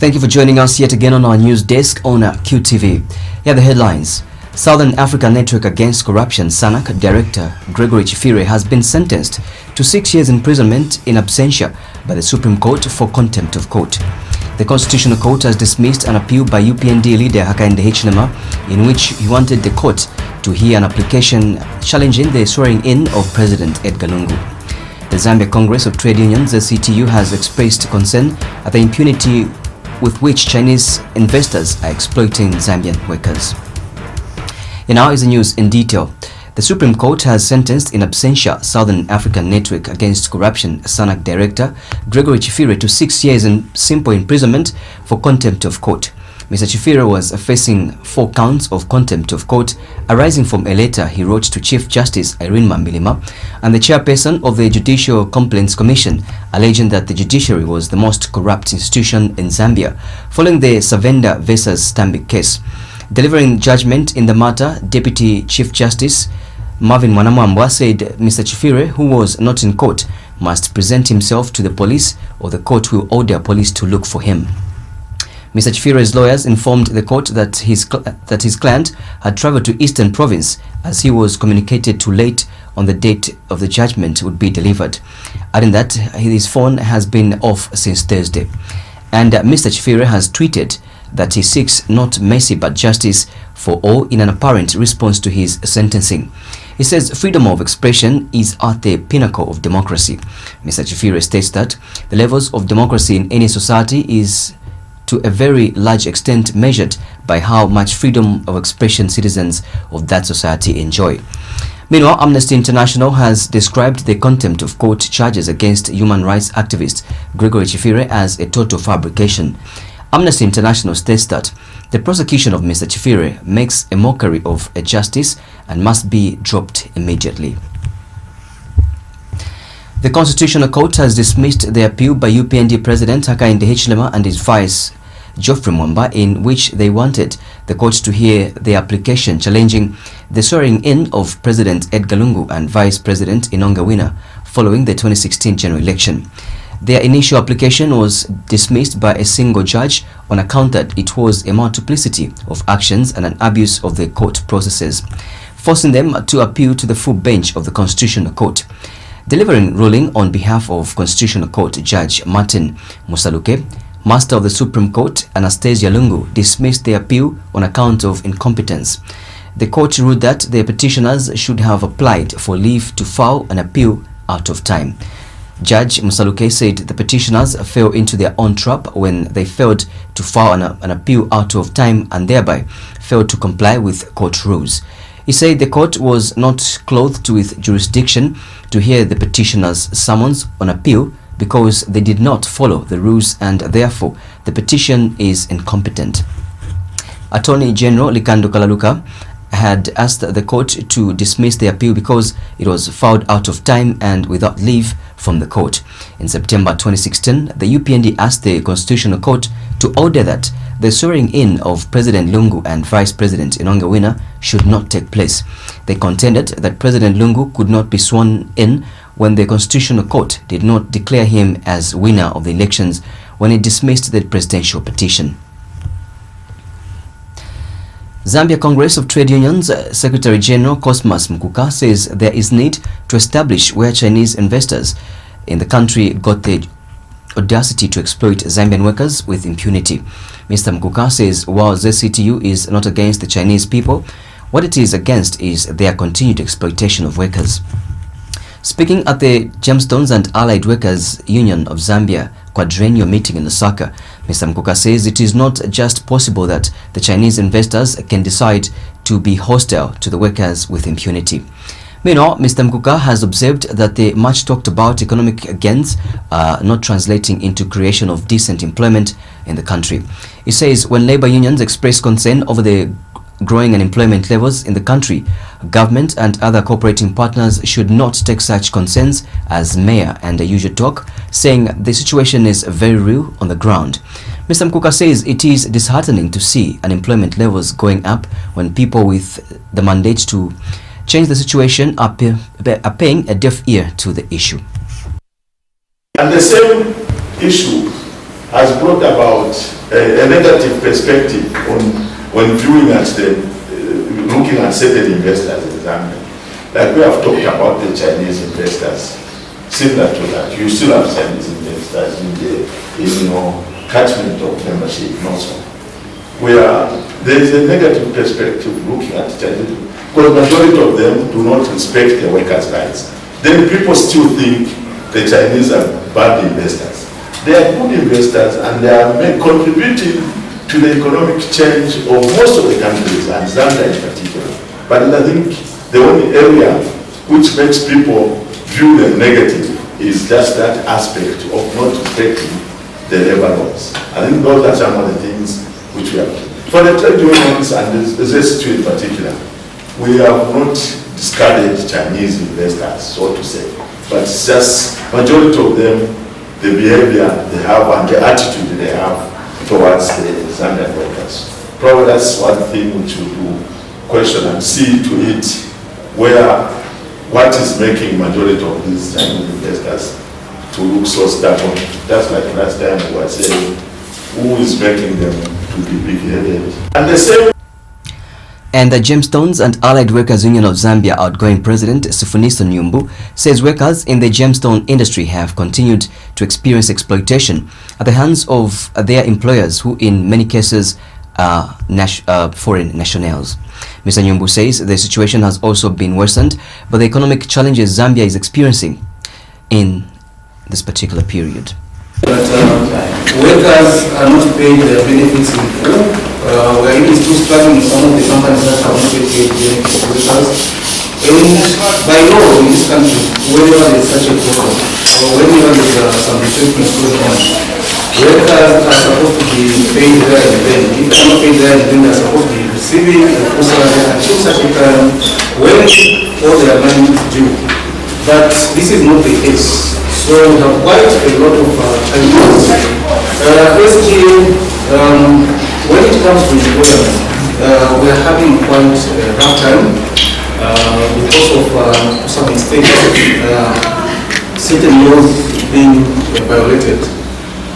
Thank you for joining us yet again on our news desk on QTV. Here are the headlines. Southern Africa Network Against Corruption SANAC Director Gregory Chifire has been sentenced to 6 years imprisonment in absentia by the Supreme Court for contempt of court. The Constitutional Court has dismissed an appeal by UPND leader Hakainde Hichilema in which he wanted the court to hear an application challenging the swearing-in of President Edgar Lungu. The Zambia Congress of Trade Unions, the CTU, has expressed concern at the impunity with which Chinese investors are exploiting Zambian workers. And now is the news in detail. The Supreme Court has sentenced in absentia Southern African Network Against Corruption SANAC Director Gregory Chifire to 6 years in simple imprisonment for contempt of court. Mr. Chifire was facing 4 counts of contempt of court arising from a letter he wrote to Chief Justice Irene Mambilima and the chairperson of the Judicial Complaints Commission, alleging that the judiciary was the most corrupt institution in Zambia following the Savenda versus Stambik case. Delivering judgment in the matter, Deputy Chief Justice Marvin Mwanamwambwa said Mr. Chifire, who was not in court, must present himself to the police or the court will order police to look for him. Mr. Chifire's lawyers informed the court that his client had traveled to Eastern Province as he was communicated too late on the date of the judgment would be delivered, adding that his phone has been off since Thursday. And Mr. Chifire has tweeted that he seeks not mercy but justice for all in an apparent response to his sentencing. He says freedom of expression is at the pinnacle of democracy. Mr. Chifire states that the levels of democracy in any society is to a very large extent measured by how much freedom of expression citizens of that society enjoy. Meanwhile, Amnesty International has described the contempt of court charges against human rights activist Gregory Chifire as a total fabrication. Amnesty International states that the prosecution of Mr. Chifire makes a mockery of a justice and must be dropped immediately. The Constitutional Court has dismissed the appeal by UPND President Hakainde Hichilema and his vice Geoffrey Mwamba in which they wanted the court to hear the application challenging the swearing-in of President Edgar Lungu and Vice President Inonga Wina following the 2016 general election. Their initial application was dismissed by a single judge on account that it was a multiplicity of actions and an abuse of the court processes, forcing them to appeal to the full bench of the Constitutional Court. Delivering ruling on behalf of Constitutional Court Judge Martin Musaluke, Master of the Supreme Court Anastasia Lungu dismissed the appeal on account of incompetence. The court ruled that the petitioners should have applied for leave to file an appeal out of time. Judge Musaluke said the petitioners fell into their own trap when they failed to file an appeal out of time and thereby failed to comply with court rules. He said the court was not clothed with jurisdiction to hear the petitioners' summons on appeal because they did not follow the rules and therefore the petition is incompetent. Attorney General Likando Kalaluka had asked the court to dismiss the appeal because it was filed out of time and without leave from the court. In September 2016, the UPND asked the Constitutional Court to order that the swearing-in of President Lungu and Vice President Inonga Wina should not take place. They contended that President Lungu could not be sworn in when the Constitutional Court did not declare him as winner of the elections when it dismissed the presidential petition. Zambia Congress of Trade Unions Secretary General Cosmas Mkuka says there is need to establish where Chinese investors in the country got the audacity to exploit Zambian workers with impunity. Mr. Mkuka says while ZCTU is not against the Chinese people, what it is against is their continued exploitation of workers. Speaking at the Gemstones and Allied Workers Union of Zambia quadrennial meeting in Lusaka, Mr. Mkuka says it is not just possible that the Chinese investors can decide to be hostile to the workers with impunity. Meanwhile, Mr. Mkuka has observed that the much talked about economic gains are not translating into creation of decent employment in the country. He says when labor unions express concern over the growing unemployment levels in the country, government and other cooperating partners should not take such concerns as mere and the usual talk, saying the situation is very real on the ground. Mr. Mkuka says it is disheartening to see unemployment levels going up when people with the mandate to change the situation are paying a deaf ear to the issue. And the same issue has brought about a negative perspective on when viewing at the looking at certain investors in Zambia. Like we have talked about the Chinese investors, similar to that, you still have Chinese investors in your catchment of membership also, where there is a negative perspective looking at Chinese, because the majority of them do not respect the workers' rights. Then people still think the Chinese are bad investors. They are good investors and they are contributing to the economic change of most of the countries, and Zambia in particular. But I think the only area which makes people view them negative is just that aspect of not respecting the labor laws. I think those are some of the things which we have. For the trade unions and the ZS2 in particular, we have not discarded Chinese investors, so to say, but it's just majority of them, the behavior they have and the attitude they have towards the Zambian workers. Probably that's one thing which we do question and see to it where what is making majority of these Chinese investors to look so stubborn. That's like last time we were saying, who is making them to be big-headed? And the same. And the Gemstones and Allied Workers Union of Zambia outgoing president Sifuniso Nyumbu says workers in the gemstone industry have continued to experience exploitation at the hands of their employers, who in many cases are foreign nationals. Mr. Nyumbu says the situation has also been worsened by the economic challenges Zambia is experiencing in this particular period. But workers are not paid their benefits in full. We are even still struggling with some of the companies that have not paid benefits to workers. And by law in this country, whenever there is such a problem, or whenever there are some retrenchment going on, workers are supposed to be paid there and then. If they are not paid there and then, they are supposed to be receiving a full salary until such a time when all their money is due. But this is not the case. So we have quite a lot of challenges. Firstly, when it comes to employment, we are having quite a rough time because of, to some extent, certain laws being violated.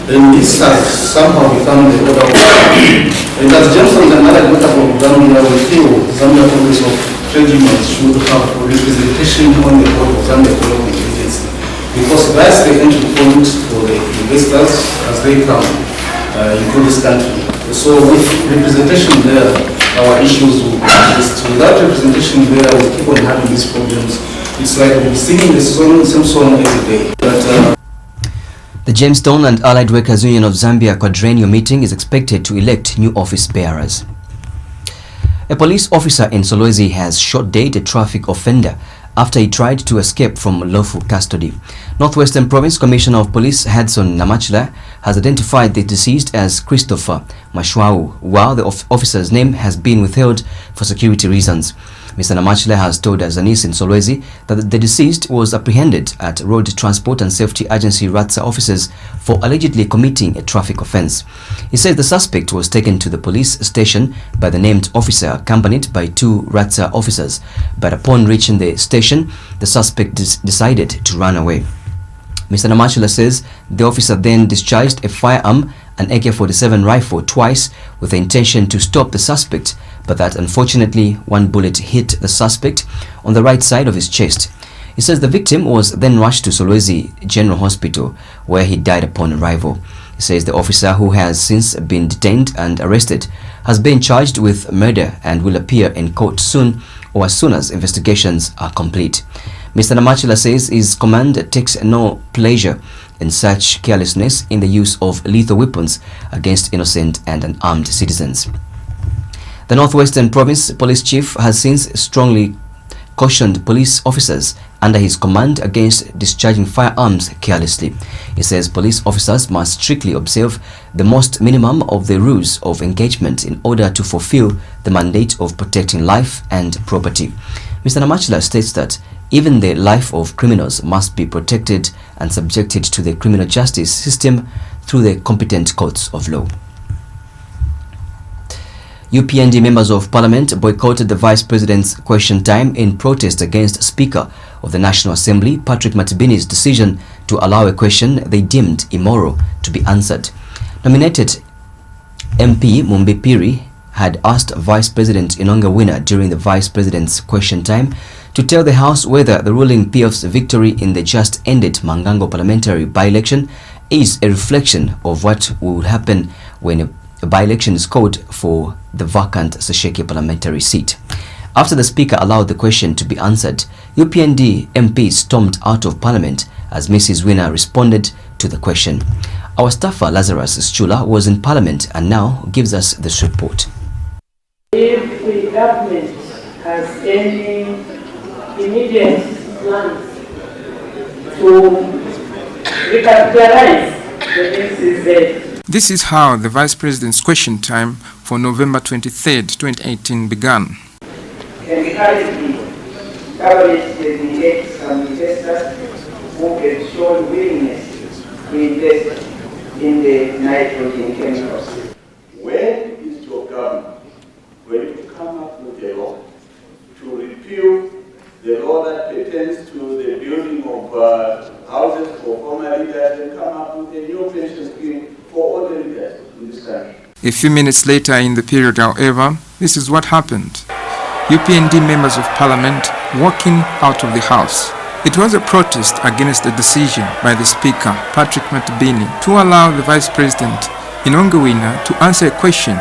And this has somehow become the order of day. And as Johnson and other metaphor of Zambia, we feel Zambia Congress of Trade Unions should have representation on the board of Zambia Development Agency, because that's the entry point for the investors as they come into this country. So with representation there, our issues will be addressed. Without representation there, we keep on having these problems. It's like we're singing the same song every day. But, the Gemstone and Allied Workers Union of Zambia quadrennial meeting is expected to elect new office bearers. A police officer in Solwezi has shot dead a traffic offender after he tried to escape from lawful custody. Northwestern Province Commissioner of Police Hudson Namachila has identified the deceased as Christopher Mashwau, while the officer's name has been withheld for security reasons. Mr. Namachila has told Azanis in Solwezi that the deceased was apprehended at Road Transport and Safety Agency RATSA offices for allegedly committing a traffic offence. He says the suspect was taken to the police station by the named officer accompanied by two RATSA officers, but upon reaching the station, the suspect decided to run away. Mr. Namachila says the officer then discharged a firearm, an AK-47 rifle, twice with the intention to stop the suspect, but that unfortunately one bullet hit the suspect on the right side of his chest. He says the victim was then rushed to Solwezi General Hospital, where he died upon arrival. He says the officer, who has since been detained and arrested, has been charged with murder and will appear in court soon, or as soon as investigations are complete. Mr. Namachila says his command takes no pleasure in such carelessness in the use of lethal weapons against innocent and unarmed citizens. The Northwestern Province Police Chief has since strongly cautioned police officers under his command against discharging firearms carelessly. He says police officers must strictly observe the most minimum of the rules of engagement in order to fulfill the mandate of protecting life and property. Mr. Namachila states that even the life of criminals must be protected and subjected to the criminal justice system through the competent courts of law. UPND members of parliament boycotted the vice president's question time in protest against Speaker of the National Assembly Patrick Matibini's decision to allow a question they deemed immoral to be answered. Nominated MP Mumbi Piri had asked Vice President Inonga Winner during the Vice President's question time to tell the House whether the ruling PF's victory in the just ended Mangango parliamentary by-election is a reflection of what will happen when a by-election is called for the vacant Sesheke parliamentary seat. After the Speaker allowed the question to be answered, UPND MP stormed out of Parliament as Mrs. Winner responded to the question. Our staffer Lazarus Schula was in Parliament and now gives us this report. If the government has any immediate plans to recapitalize the NCZ. This is how the Vice President's question time for November 23rd, 2018 began. Encourage the government to engage some investors who have shown willingness to invest in the nitrogen chemicals. When is your government going to come up with a law to repeal the law that pertains to the building of houses for former leaders and come up with a new pension scheme for all the leaders in this country? A few minutes later in the period, however, this is what happened. UPND members of Parliament walking out of the House. It was a protest against the decision by the Speaker, Patrick Matibini, to allow the Vice President, Inonga Winner, to answer a question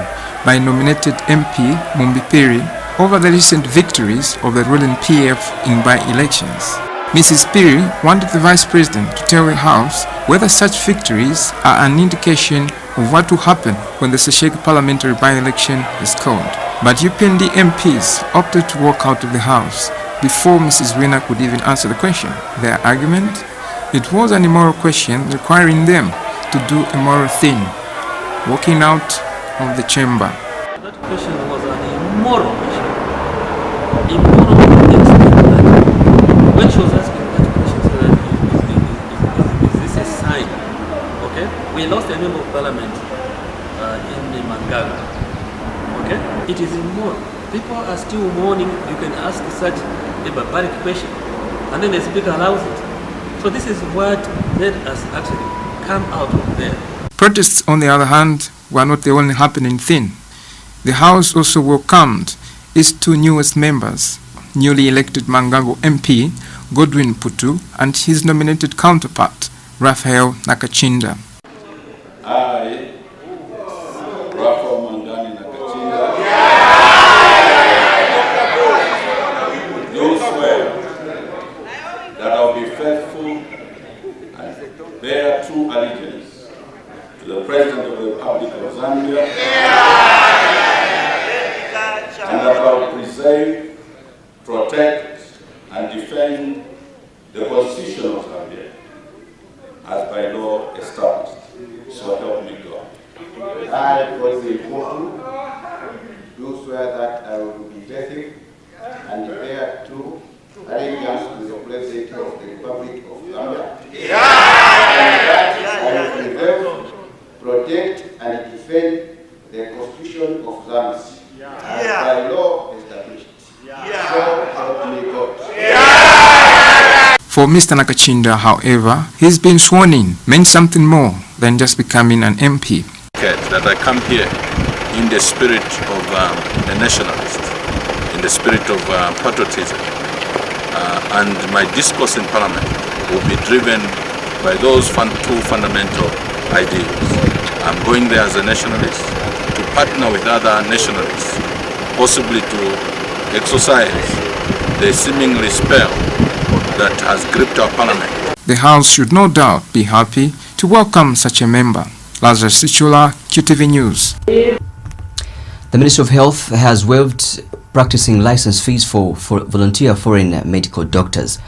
by nominated MP Mumbi Piri over the recent victories of the ruling PF in by-elections. Mrs. Piri wanted the Vice President to tell the House whether such victories are an indication of what will happen when the Sesheke parliamentary by-election is called. But UPND MPs opted to walk out of the House before Mrs. Winner could even answer the question. Their argument? It was an immoral question requiring them to do a moral thing, walking out of the chamber. That question was an immoral question. Immoral to the extent that when she was asking that question, she said, is this a sign? Okay? We lost a member of parliament in the Mangaga. Okay? It is immoral. People are still mourning. You can ask such a barbaric question, and then the Speaker allows it. So this is what made us actually come out of there. Protests, on the other hand, were not the only happening thing. The House also welcomed its two newest members, newly elected Mangango MP Godwin Putu and his nominated counterpart, Raphael Nakachinda. I, Raphael Mandani Nakachinda, do swear that I will be faithful and bear true allegiance to the President of the Republic of Zambia, and that I will preserve, protect, and defend the Constitution of Zambia as by law established. So help me God. I, Godwin Putu, do swear that I will be faithful and bear true allegiance to the President of the Republic of Zambia, and that I will preserve, protect, and defend the Constitution of Zambia as by law established. So help me God. For Mr. Nakachinda, however, his being sworn in meant something more than just becoming an MP. That I come here in the spirit of a nationalist, in the spirit of patriotism, and my discourse in Parliament will be driven by those two fundamental ideas. I'm going there as a nationalist to partner with other nationalists, possibly to exercise the seemingly spell that has gripped our Parliament. The House should no doubt be happy to welcome such a member. Lazarus Sichula, QTV News. The Ministry of Health has waived practicing license fees for volunteer foreign medical doctors.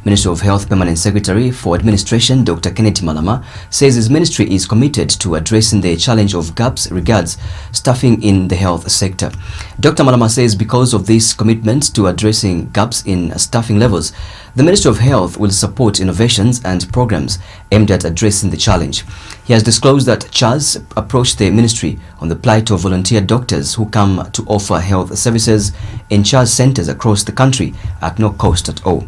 Ministry of Health Permanent Secretary for Administration Dr. Kenneth Malama says his ministry is committed to addressing the challenge of gaps regards staffing in the health sector. Dr. Malama says because of this commitment to addressing gaps in staffing levels, the Ministry of Health will support innovations and programs aimed at addressing the challenge. He has disclosed that CHAS approached the ministry on the plight of volunteer doctors who come to offer health services in CHAS centers across the country at no cost at all.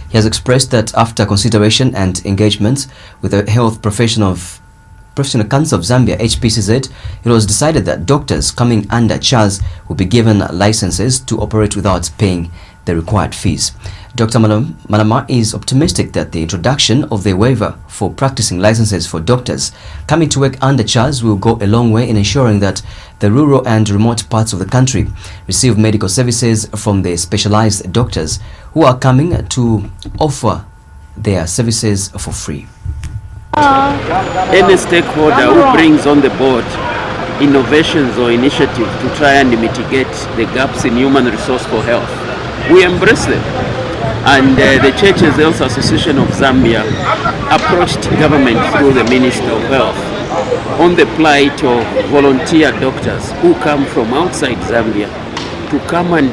He has expressed that after consideration and engagement with the health professionals Professional Council of Zambia, HPCZ, it was decided that doctors coming under CHAZ will be given licenses to operate without paying the required fees. Dr. Malama is optimistic that the introduction of the waiver for practicing licenses for doctors coming to work under CHAZ will go a long way in ensuring that the rural and remote parts of the country receive medical services from the specialized doctors who are coming to offer their services for free. Any stakeholder who brings on the board innovations or initiatives to try and mitigate the gaps in human resource for health, we embrace them. And the Churches Health Association of Zambia approached government through the Minister of Health on the plight of volunteer doctors who come from outside Zambia to come and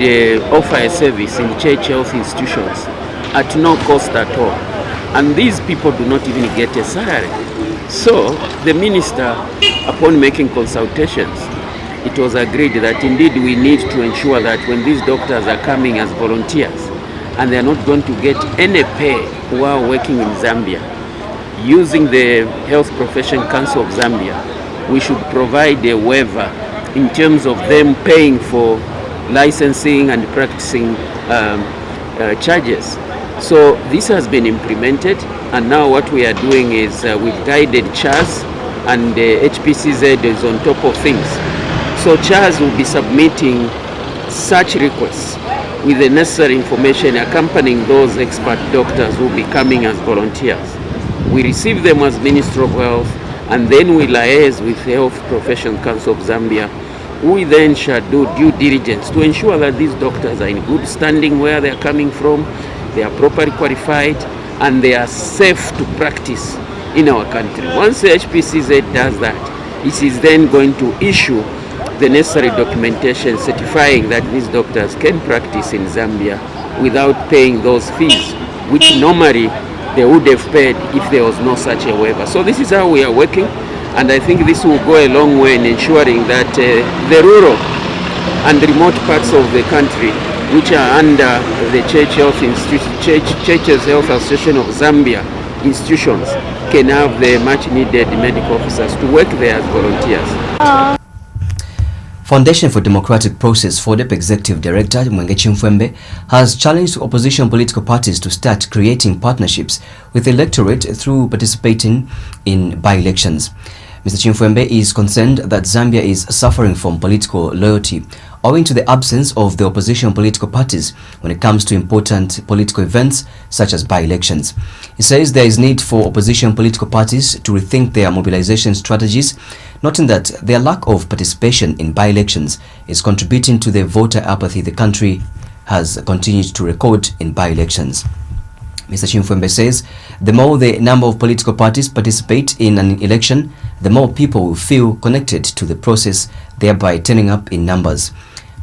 offer a service in church health institutions at no cost at all. And these people do not even get a salary. So the minister, upon making consultations, it was agreed that indeed we need to ensure that when these doctors are coming as volunteers and they are not going to get any pay while working in Zambia, using the Health Profession Council of Zambia, we should provide a waiver in terms of them paying for licensing and practicing charges. So this has been implemented, and now what we are doing is we've guided CHAZ, and HPCZ is on top of things. So CHAZ will be submitting such requests with the necessary information accompanying those expert doctors who will be coming as volunteers. We receive them as Ministry of Health, and then we liaise with the Health Profession Council of Zambia. We then shall do due diligence to ensure that these doctors are in good standing where they are coming from, they are properly qualified, and they are safe to practice in our country. Once the HPCZ does that, it is then going to issue the necessary documentation certifying that these doctors can practice in Zambia without paying those fees, which normally they would have paid if there was no such a waiver. So this is how we are working, and I think this will go a long way in ensuring that the rural and remote parts of the country, which are under the Churches Health Association of Zambia institutions, can have the much needed medical officers to work there as volunteers. Foundation for Democratic Process FODEP Executive Director Mwenge Chimfwembe has challenged opposition political parties to start creating partnerships with the electorate through participating in by-elections. Mr. Chimfwembe is concerned that Zambia is suffering from political loyalty owing to the absence of the opposition political parties when it comes to important political events such as by-elections. He says there is need for opposition political parties to rethink their mobilization strategies, noting that their lack of participation in by-elections is contributing to the voter apathy the country has continued to record in by-elections. Mr. Chimfwembe says the more the number of political parties participate in an election, the more people will feel connected to the process, thereby turning up in numbers.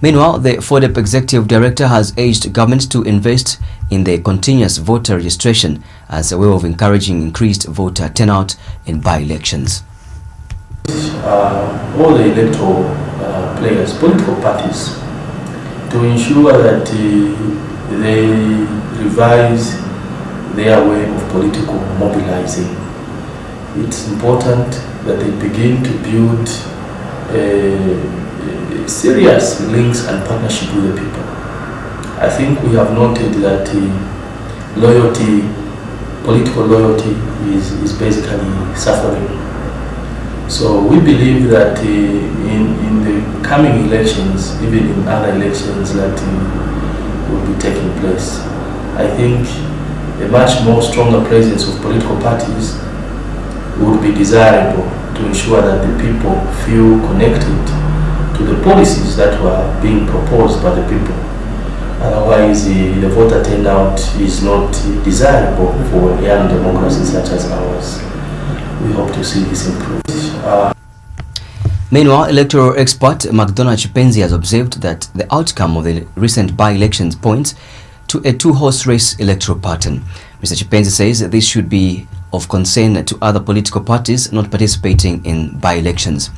Meanwhile, the FODEP Executive Director has urged government to invest in the continuous voter registration as a way of encouraging increased voter turnout in by-elections. All the electoral players, political parties, to ensure that they revise their way of political mobilizing. It's important that they begin to build serious links and partnership with the people. I think we have noted that loyalty, political loyalty is basically suffering. So we believe that in the coming elections, even in other elections that will be taking place, I think a much more stronger presence of political parties would be desirable to ensure that the people feel connected to the policies that were being proposed by the people. Otherwise, the voter turnout is not desirable for a young democracy such as ours. We hope to see this improve. Meanwhile, electoral expert McDonald Chipenzi has observed that the outcome of the recent by-elections points to a two-horse race electoral pattern. Mr. Chipenzi says that this should be of concern to other political parties not participating in by-elections.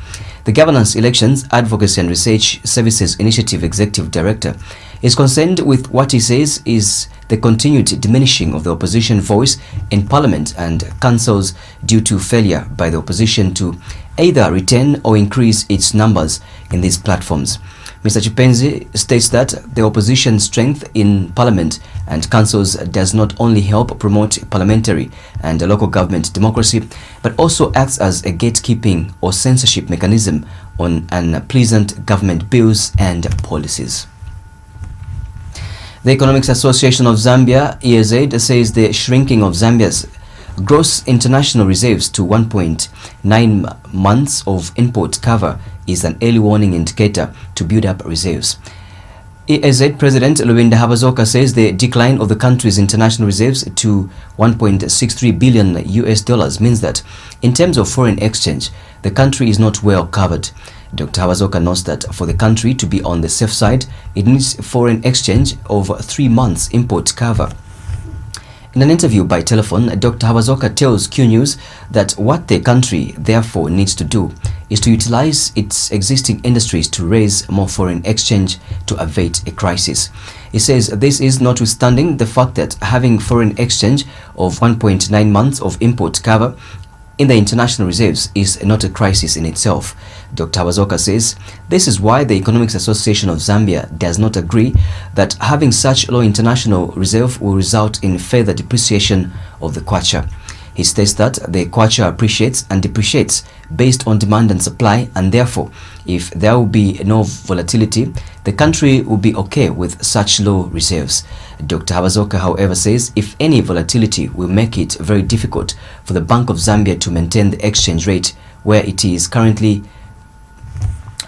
The Governance, Elections, Advocacy and Research Services Initiative Executive Director is concerned with what he says is the continued diminishing of the opposition voice in parliament and councils due to failure by the opposition to either retain or increase its numbers in these platforms. Mr. Chipenzi states that the opposition strength in parliament and councils does not only help promote parliamentary and local government democracy, but also acts as a gatekeeping or censorship mechanism on unpleasant government bills and policies. The Economics Association of Zambia, EAZ, says the shrinking of Zambia's gross international reserves to 1.9 months of import cover is an early warning indicator to build up reserves. EAZ President Luwinda Habazoka says the decline of the country's international reserves to $1.63 billion US means that, in terms of foreign exchange, the country is not well covered. Dr. Habazoka notes that for the country to be on the safe side, it needs foreign exchange of 3 months import cover. In an interview by telephone, Dr. Habazoka tells Q News that what the country therefore needs to do is to utilize its existing industries to raise more foreign exchange to evade a crisis. He says this is notwithstanding the fact that having foreign exchange of 1.9 months of import cover in the international reserves is not a crisis in itself. Dr. Habazoka says this is why the Economics Association of Zambia does not agree that having such low international reserve will result in further depreciation of the kwacha. He states that the kwacha appreciates and depreciates based on demand and supply, and therefore, if there will be no volatility, the country will be okay with such low reserves. Dr. Habazoka, however, says if any volatility will make it very difficult for the Bank of Zambia to maintain the exchange rate where it is currently,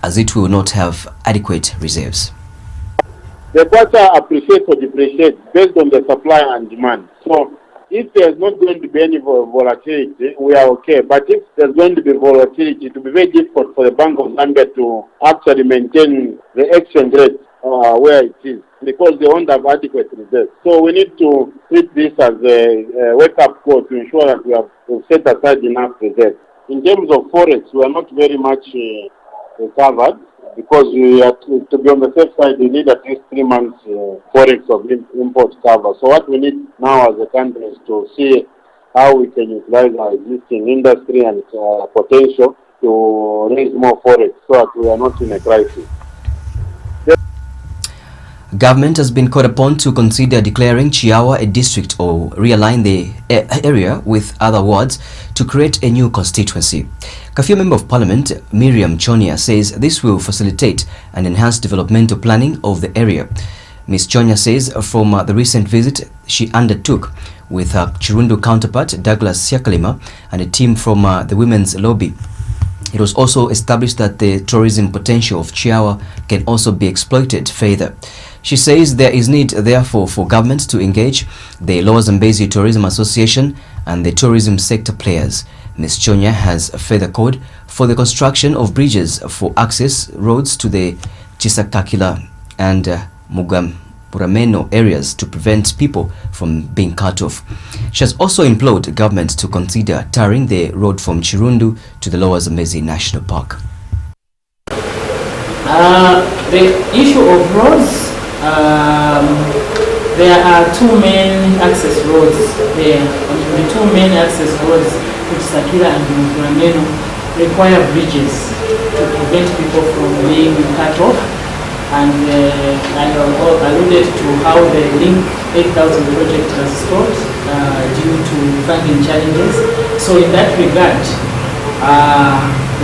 as it will not have adequate reserves. The kwacha appreciates or depreciates based on the supply and demand. So if there's not going to be any volatility, we are okay. But if there's going to be volatility, it will be very difficult for the Bank of Zambia to actually maintain the exchange rate where it is, because they won't have adequate reserves. So we need to treat this as a wake-up call to ensure that we've set aside enough reserves. In terms of forex, we are not very much covered, because we have to be on the safe side, we need at least 3 months forex of import cover. So what we need now as a country is to see how we can utilize our existing industry and potential to raise more forex so that we are not in a crisis. Government has been called upon to consider declaring Chiawa a district or realign the area with other wards to create a new constituency. Kafue Member of Parliament Miriam Chonia says this will facilitate and enhance developmental planning of the area. Ms. Chonia says from the recent visit she undertook with her Chirundu counterpart Douglas Siakalima and a team from the Women's Lobby, it was also established that the tourism potential of Chiawa can also be exploited further. She says there is need, therefore, for government to engage the Lower Zambezi Tourism Association and the tourism sector players. Ms. Chonya has further called for the construction of bridges for access roads to the Chisakakila and Mugamburameno areas to prevent people from being cut off. She has also implored government to consider tarring the road from Chirundu to the Lower Zambezi National Park. The issue of roads, there are 2 main access roads there. The 2 main access roads, Sakira and Mugamburameno, require bridges to prevent people from being cut off. And I alluded to how the Link 8000 project has stalled due to funding challenges. So in that regard,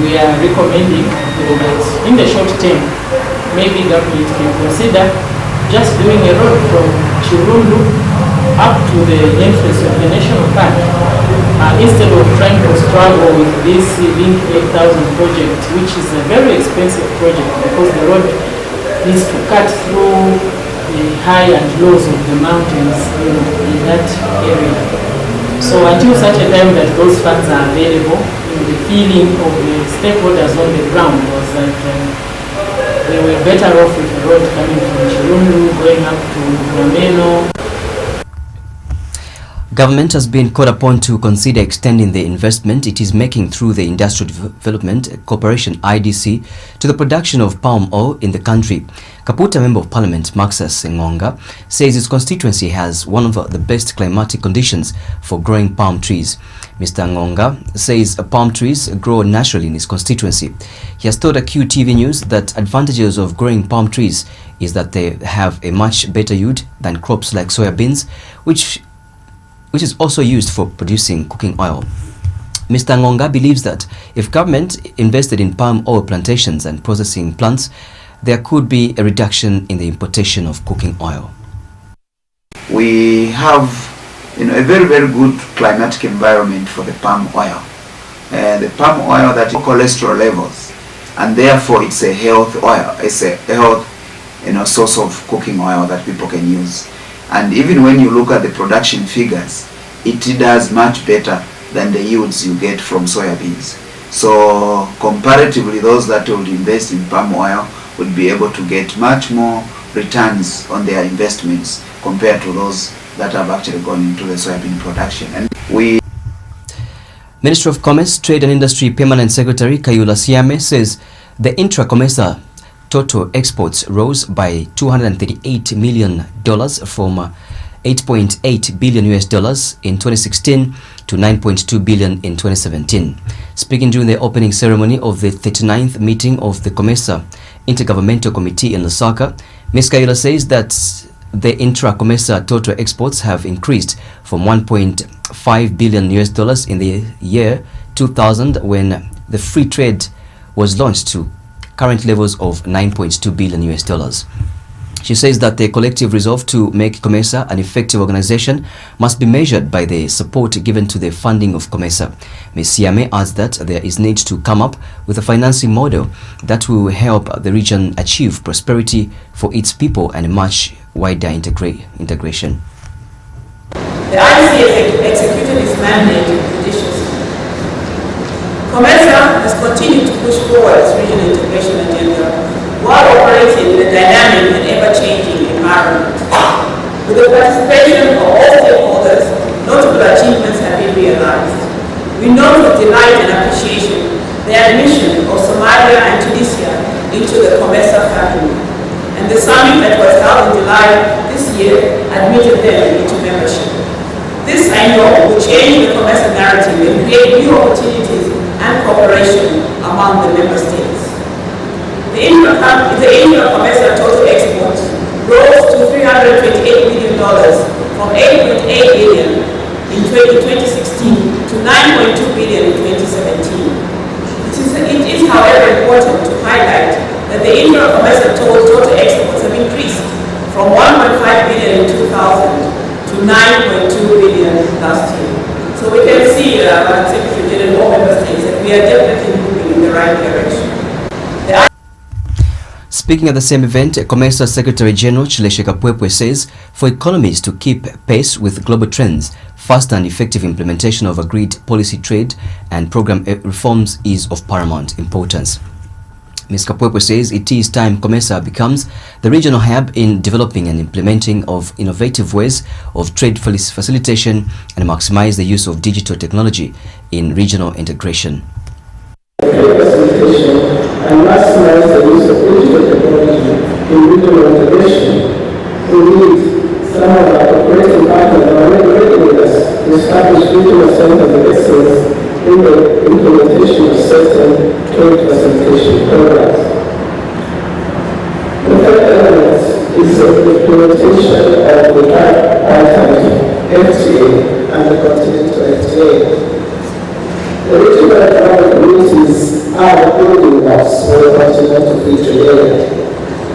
we are recommending that in the short term, maybe government can consider just doing a road from Chirundu up to the entrance of the national park, instead of trying to struggle with this Link 8000 project, which is a very expensive project because the road needs to cut through the high and lows of the mountains in that area. So until such a time that those funds are available, the feeling of the stakeholders on the ground was that they were better off with the road coming from Chirundu, going up to Mugamburameno. Government has been called upon to consider extending the investment it is making through the Industrial Development Corporation (IDC) to the production of palm oil in the country. Kaputa Member of Parliament Maxas Ngonga says his constituency has one of the best climatic conditions for growing palm trees. Mr. Ngonga says palm trees grow naturally in his constituency. He has told QTV News that advantages of growing palm trees is that they have a much better yield than crops like soybeans, which is also used for producing cooking oil. Mr. Ngonga believes that if government invested in palm oil plantations and processing plants, there could be a reduction in the importation of cooking oil. We have a very, very good climatic environment for the palm oil. The palm oil that is cholesterol levels, and therefore it's a health oil. It's a health source of cooking oil that people can use. And even when you look at the production figures, it does much better than the yields you get from soybeans. So comparatively, those that would invest in palm oil would be able to get much more returns on their investments compared to those that have actually gone into the soybean production. And Minister of Commerce, Trade and Industry Permanent Secretary Kayula Siame says the intra-COMESA total exports rose by $238 million from $8.8 billion in 2016 to $9.2 billion in 2017. Speaking during the opening ceremony of the 39th meeting of the COMESA Intergovernmental Committee in Lusaka, Ms. Kayula says that the intra-COMESA total exports have increased from $1.5 billion in the year 2000 when the free trade was launched to current levels of $9.2 billion. She says that the collective resolve to make COMESA an effective organization must be measured by the support given to the funding of COMESA. Ms. Siame adds that there is need to come up with a financing model that will help the region achieve prosperity for its people and a much wider integration. The IC has executed its mandate judiciously. COMESA has continued to push forward its regional integration agenda while operating in a dynamic and ever-changing environment. With the participation of all stakeholders, notable achievements have been realized. We note with delight and appreciation the admission of Somalia and Tunisia into the COMESA family, and the summit that was held in July this year admitted them into membership. This, I know, will change the COMESA narrative and create new opportunities and cooperation among the member states. The intra-COMESA total exports rose to $328 million from $8.8 billion in 2016 to $9.2 billion in 2017. It is, however, important to highlight that the intra-COMESA total exports have increased from $1.5 billion in 2000 to $9.2 billion last year. So we can see, Madam Secretary General, all member states, that we are definitely moving in the right direction. Speaking at the same event, COMESA Secretary General Chileshe Kapwepwe says for economies to keep pace with global trends, faster and effective implementation of agreed policy trade and program reforms is of paramount importance. Ms. Kapwepwe says it is time COMESA becomes the regional hub in developing and implementing of innovative ways of trade facilitation and maximize the use of digital technology in regional integration. And maximize the use of digital technology in regional integration. Indeed, some of our operating partners are already with us to establish regional centers of excellence in the implementation of certain trade facilitation programs. The third element is the implementation of the tripartite FTA and the continental FTA. The regional economic communities are building blocks for the continental free trade area.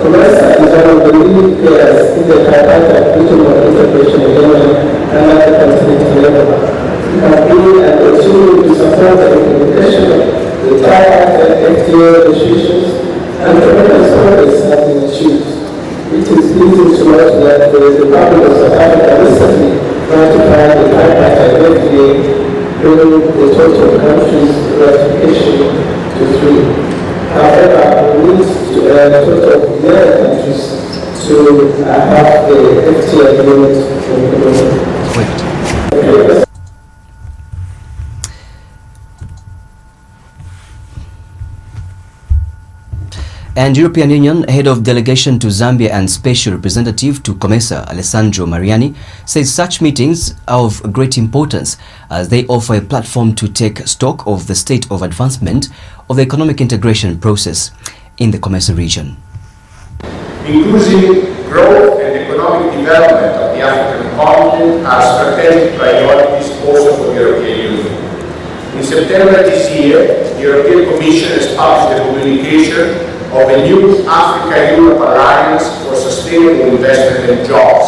COMESA is one of the leading players in the tripartite regional integration agenda and at the continental level. We have been and continue to support the implementation of the tripartite FTA negotiations, and tremendous progress has been achieved. It is pleasing to note that the Republic of South Africa recently ratified the tripartite FTA, bringing the total countries' ratification to 3. However, we need to a total of 11 countries to have the FTA agreement implemented. And European Union Head of Delegation to Zambia and Special Representative to COMESA, Alessandro Mariani, says such meetings are of great importance as they offer a platform to take stock of the state of advancement of the economic integration process in the COMESA region. Inclusive growth and economic development of the African continent are strategic priorities also for the European Union. In September this year, the European Commission has published a communication of a new Africa-Europe Alliance for Sustainable Investment and Jobs.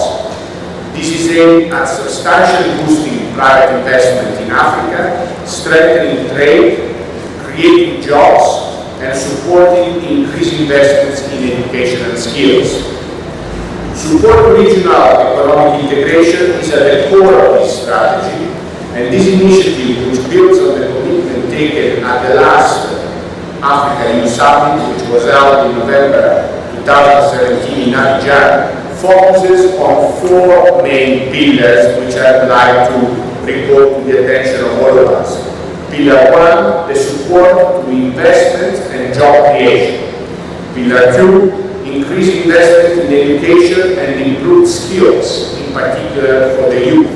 This is aimed at substantially boosting private investment in Africa, strengthening trade, creating jobs, and supporting increased investments in education and skills. Support regional economic integration is at the core of this strategy, and this initiative, which builds on the commitment taken at the last Africa-EU Summit, which was held in November 2017 in Abidjan, focuses on four main pillars which I would like to report to the attention of all of us. Pillar 1, the support to investment and job creation. Pillar 2, increased investment in education and improved skills, in particular for the youth.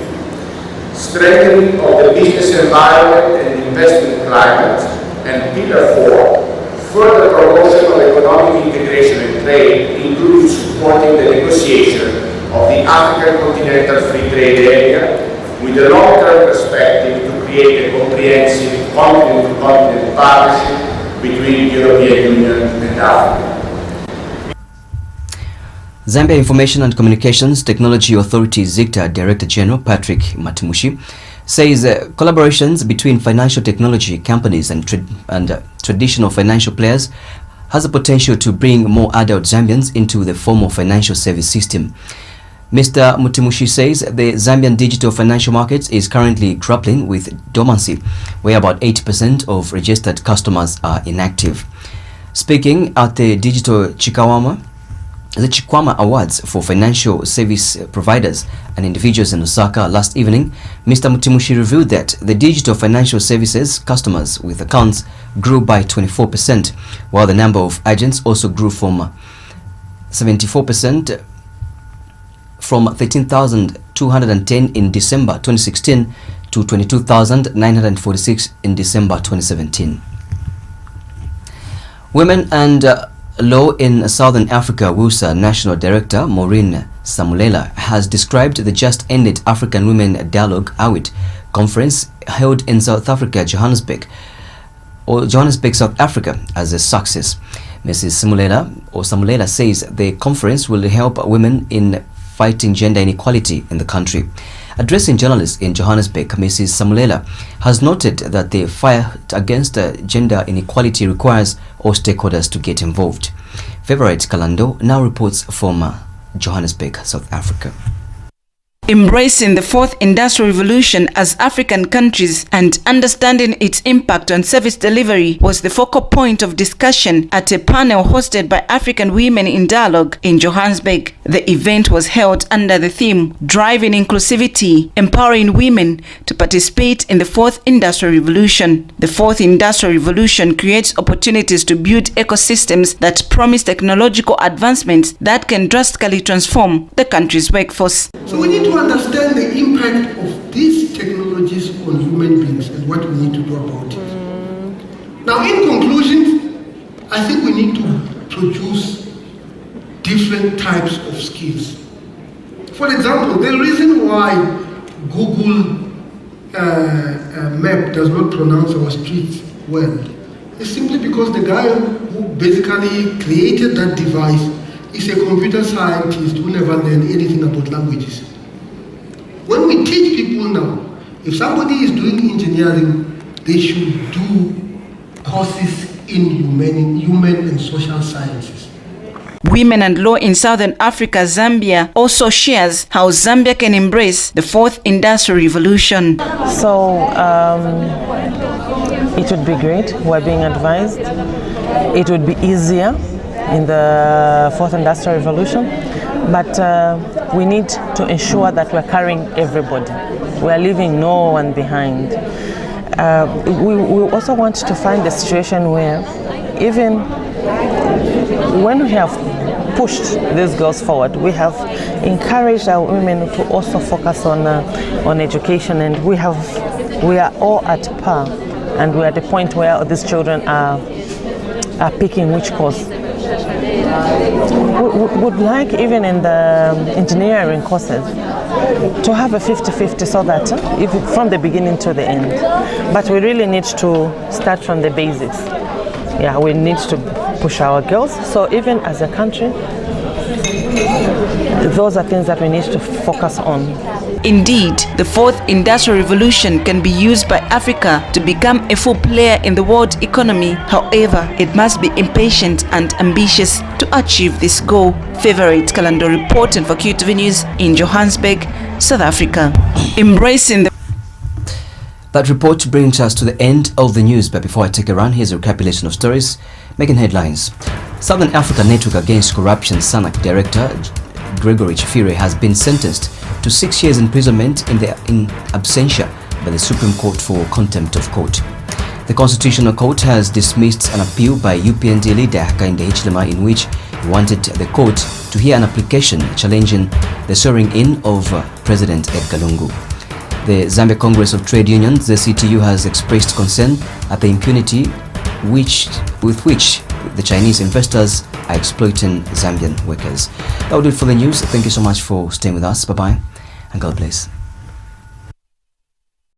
Strengthening of the business environment and investment climate. And Pillar 4, further promotion of economic integration and trade, including supporting the negotiation of the African Continental Free Trade Area with a long-term perspective to create a comprehensive continent-to-continent partnership between the European Union and Africa. Zambia Information and Communications Technology Authority ZICTA Director General Patrick Matimushi says collaborations between financial technology companies and traditional financial players has the potential to bring more adult Zambians into the formal financial service system. Mr. Mutimushi says the Zambian digital financial market is currently grappling with dormancy, where about 80% of registered customers are inactive. Speaking at the Digital Chikwama Awards for Financial Service Providers and Individuals in Osaka last evening, Mr. Mutimushi revealed that the digital financial services customers with accounts grew by 24%, while the number of agents also grew from 74% from 13,210 in December 2016 to 22,946 in December 2017. Women and Law in Southern Africa WUSA National Director Maureen Samulela has described the just ended African Women Dialogue AWID conference held in South Africa, Johannesburg, South Africa, as a success. Mrs. Samulela says the conference will help women in fighting gender inequality in the country. Addressing journalists in Johannesburg, Mrs. Samulela has noted that the fight against gender inequality requires all stakeholders to get involved. Favorite Kalando now reports from Johannesburg, South Africa. Embracing the fourth industrial revolution as African countries and understanding its impact on service delivery was the focal point of discussion at a panel hosted by African Women in Dialogue in Johannesburg. The event was held under the theme Driving Inclusivity, Empowering Women to Participate in the Fourth Industrial Revolution. The Fourth Industrial Revolution creates opportunities to build ecosystems that promise technological advancements that can drastically transform the country's workforce. So we need to understand the impact of these technologies on human beings and what we need to do about it. Now, in conclusion, I think we need to produce different types of skills. For example, the reason why Google Map does not pronounce our streets well is simply because the guy who basically created that device is a computer scientist who never learned anything about languages. When we teach people now, if somebody is doing engineering, they should do courses in human and social sciences. Women and Law in Southern Africa, Zambia, also shares how Zambia can embrace the fourth industrial revolution. So it would be great. We're being advised. It would be easier in the fourth industrial revolution, but we need to ensure that we're carrying everybody. We're leaving no one behind. We also want to find a situation where even when we have pushed these girls forward, we have encouraged our women to also focus on education, and we are all at par, and we're at the point where these children are picking which course. We would like, even in the engineering courses, to have a 50-50 so that from the beginning to the end. But we really need to start from the basics. Yeah, we need to push our girls. So even as a country, those are things that we need to focus on. Indeed, the fourth industrial revolution can be used by Africa to become a full player in the world economy. However, it must be impatient and ambitious to achieve this goal. Favorite Kalando reporting for QTV News in Johannesburg, South Africa. Embracing the... That report brings us to the end of the news, but before I take a run, here's a recapitulation of stories making headlines. Southern Africa Network Against Corruption SANAC Director Gregory Chifire has been sentenced to 6 years imprisonment in absentia by the Supreme Court for contempt of court. The Constitutional Court has dismissed an appeal by UPND leader Hakainde Hichilema in which he wanted the court to hear an application challenging the swearing in of President Edgar Lungu. The Zambia Congress of Trade Unions, the CTU, has expressed concern at the impunity with which the Chinese investors are exploiting Zambian workers. That will do it for the news. Thank you so much for staying with us. Bye-bye and God bless.